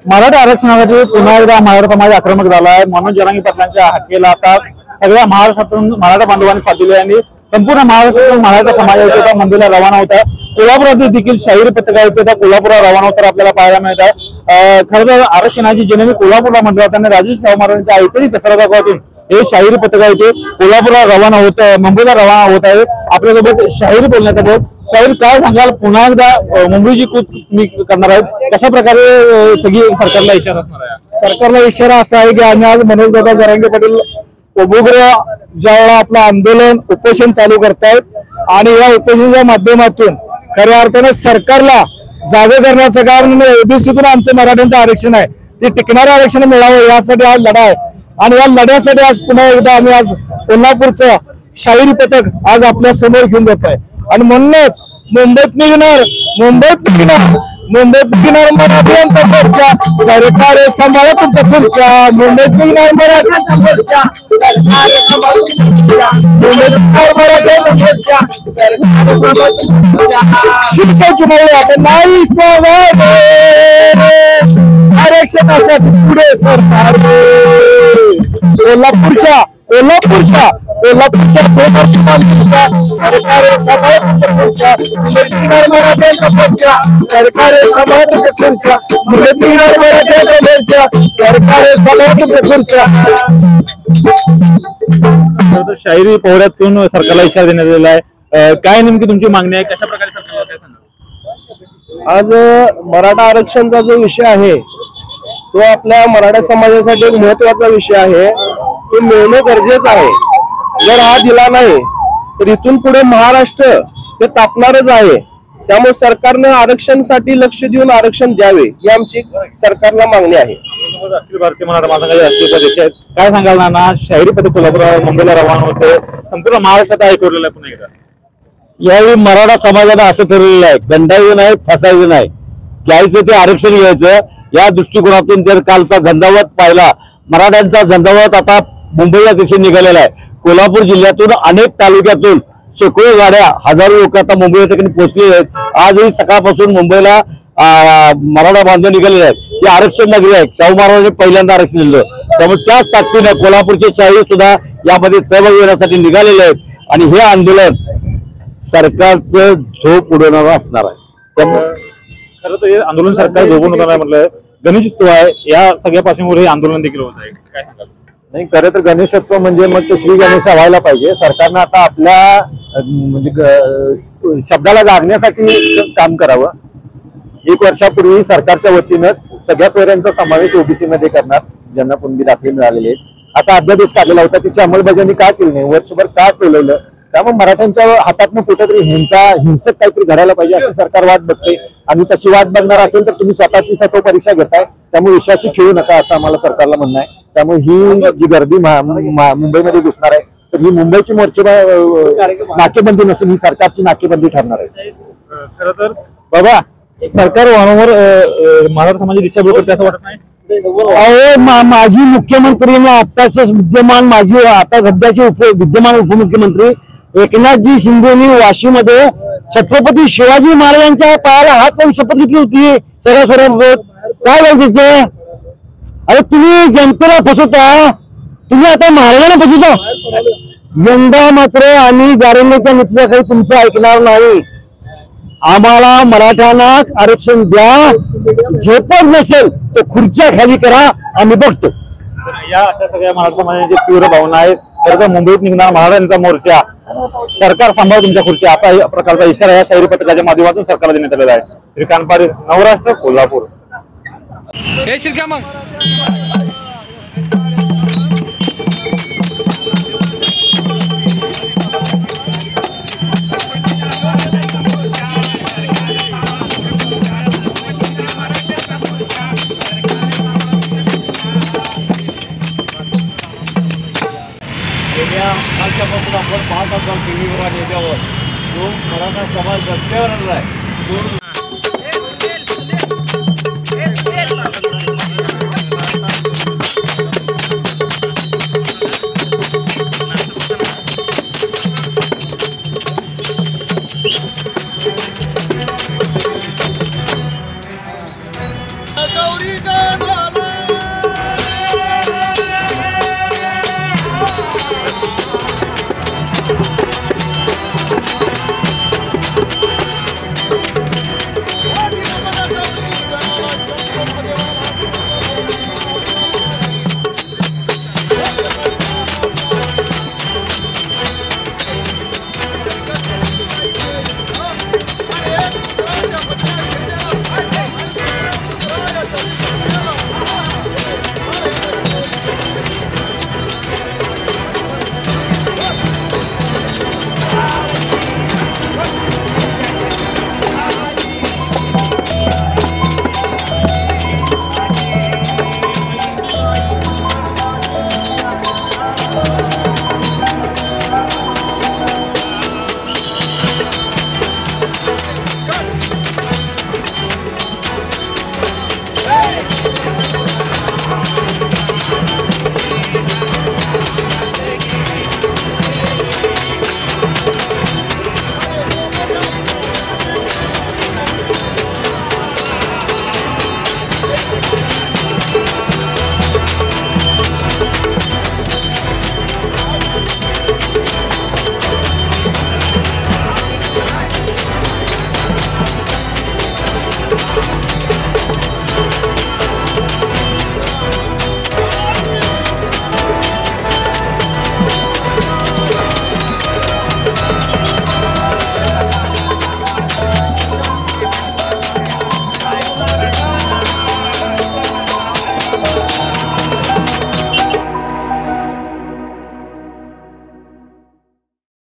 मराठा आरक्षणासाठी पुन्हा एकदा मराठा समाज आक्रमक झाला आहे। मनोज जरांगे पाटलांच्या हाकेला आता सगळ्या महाराष्ट्रातून मराठा बांधवांनी साथ दिली आणि संपूर्ण महाराष्ट्रातून मराठा समाज मुंबईला रवाना होत आहे। कोल्हापुरात देखील शाहीर पथक कोल्हापुरात रवाना होताना आपल्याला पाहायला मिळत आहे। खरं तर आरक्षणाची जननी कोल्हापूरला म्हटलं जातं आणि राजेश शाहू महाराजांच्या ऐतिहासिक दसऱ्यापासून हे शाहीर पथक आहे ते कोल्हापुरात रवाना होत आहे, मुंबईला रवाना होत आहे। आपल्यासोबत शाहीर बोलण्यात आहेत। शाहीर काय सांगाल, पुन्हा एकदा मुंबईची कूच मी करणार आहेत, कशा प्रकारे सगळी सरकारला इशारा असणार आहे? सरकारला इशारा असा आहे की आम्ही आज मनोज दादा जरांगे पाटील उपग्रह ज्यावेळेला आपलं आंदोलन उपोषण चालू करतायत आणि या उपोषणाच्या माध्यमातून खऱ्या अर्थाने सरकारला जागे करण्याचं कारण ओबीसीतून आमचं मराठ्यांचं आरक्षण आहे ते टिकणारं आरक्षण मिळावं यासाठी आज लढा आहे आणि या लढ्यासाठी आज पुन्हा एकदा आम्ही आज कोल्हापूरचं शाहीर पथक आज आपल्या समोर घेऊन जात आहे आणि म्हणूनच मुंबईत निघणार मराठ्यांचा मोर्चा, सरकार सांभाळा तुमच्या खुर्च्या, मुंबईत निघणार मराठ्यांचा मोर्चा, शिक्षणाची मुळे आता नाही आरक्षणासाठी पुढे सरकार कोल्हापूरच्या सरकार शाहिरी पोहऱ्यातून सरकारला इशारा देण्यात आलेला आहे। काय नेमकी तुमची मागणी आहे, कशा प्रकारे सरकारला काय सांगा? आज मराठा आरक्षणचा जो विषय आहे तो आपल्या मराठा समाजासाठी एक महत्वाचा विषय आहे, तो मिळणं गरजेचं आहे। जर हा दिला नाही तर इथून पुढे महाराष्ट्र हे तापणारच आहे। त्यामुळे सरकारने आरक्षणासाठी लक्ष देऊन आरक्षण द्यावे ही आमची सरकारला मागणी आहे। अखिल भारतीय मराठा महासंघाचे राष्ट्रीय उपाध्यक्ष आहेत, काय सांगाल नाना? शाहिरी पथक कोल्हापुरात मुंबईला रवाना होते, संपूर्ण महाराष्ट्रात ऐकवलेलं आहे पुन्हा एकदा। यावेळी मराठा समाजाला असं ठरलेलं आहे, गंडायचं नाही, फसायचं नाही, घ्यायचं ते आरक्षण घ्यायचं। या दृष्टिकोनातून जर कालचा झंझावात पाहिला, मराठ्यांचा झंझावात आता मुंबईला दिशेने निघालेला आहे। कोल्हापूर जिल्ह्यातून अनेक तालुक्यातून शेकडो गाड्या, हजारो लोक आता मुंबई ठिकाणी पोहोचले आहेत। आजही सकाळपासून मुंबईला मराठा बांधव निघालेले आहेत। ही आरक्षण नगरी आहे, शाहू महाराजांनी पहिल्यांदा आरक्षण दिलं, त्यामुळे त्याच ताकदीने कोल्हापूरचे शाहीर सुद्धा यामध्ये सहभागी होण्यासाठी निघालेले आहेत आणि हे आंदोलन सरकारचं झोप उडवणारं असणार आहे। त्यामुळे खरं तर हे आंदोलन सरकार झोपून होणार म्हटलं, गणेशोत्सव आहे, या सगळ्या पार्श्वभूमीवर हे आंदोलन देखील होत आहे, काय सांगाल? नाही, खरं तर गणेशोत्सव म्हणजे मग ते श्री गणेश व्हायला पाहिजे। सरकारनं आता आपल्या म्हणजे शब्दाला जागण्यासाठी काम करावं। 1 वर्षापूर्वी सरकारच्या वतीनंच सगळ्या फेऱ्यांचा समावेश ओबीसी मध्ये करणार, ज्यांना कुणबी दाखले मिळालेले आहेत, असा अध्यादेश काढलेला होता। त्याची अंमलबजावणी का केली नाही, वर्षभर का केलेलं? त्यामुळे मराठ्यांच्या हातातनं कुठेतरी हिंसक काहीतरी घडायला पाहिजे असं सरकार वाट बघते आणि तशी वाट बघणार असेल तर तुम्ही स्वतःची सत्व परीक्षा घेताय, त्यामुळे विश्वाशी खेळू नका असं आम्हाला सरकारला म्हणणं आहे। त्यामुळे ही जी गर्दी मुंबईमध्ये दिसणार आहे तर ही मुंबईची मोर्चे नाकेबंदी नसून ही सरकारची नाकेबंदी ठरणार आहे। खरं तर बाबा, सरकार वारंवार मराठा समाजाची दिशाभूल करते असं वाटत नाही? माजी मुख्यमंत्री आताचे विद्यमान आता सध्याचे विद्यमान उपमुख्यमंत्री एकनाथजी शिंदेनी वाशीमध्ये छत्रपती शिवाजी महाराजांच्या पायाला हात लावून शपथ घेतली होती सगळ्या काय बोलायचं? अरे तुम्ही जनतेला फसवता, तुम्ही आता महाराजांना फसवता। यंदा मात्र आम्ही जारंगेच्या नेतृत्वाखाली तुमचं ऐकणार नाही। आम्हाला मराठ्यांना आरक्षण द्या, झेपत नसेल तर खुर्च्या खाली करा, आम्ही बघतो। या अशा सगळ्या मराठा समाजाची तीव्र भावना आहे। खरं तर मुंबईत निघणार मराठ्यांचा मोर्चा, सरकार सांभाळ तुमच्या खुर्च्या, आता या प्रकारचा इशारा या शाहिरी पथकाच्या माध्यमातून सरकारला देण्यात आलेला आहे। श्रीकांत पारीख, नवराष्ट्र, कोल्हापूर। हे शिरक्या मग कालच्यापासून आपण पाहत असाल टीव्हीवर आणि याच्यावर जो मराठा समाज रस्त्यावर आलेला आहे तो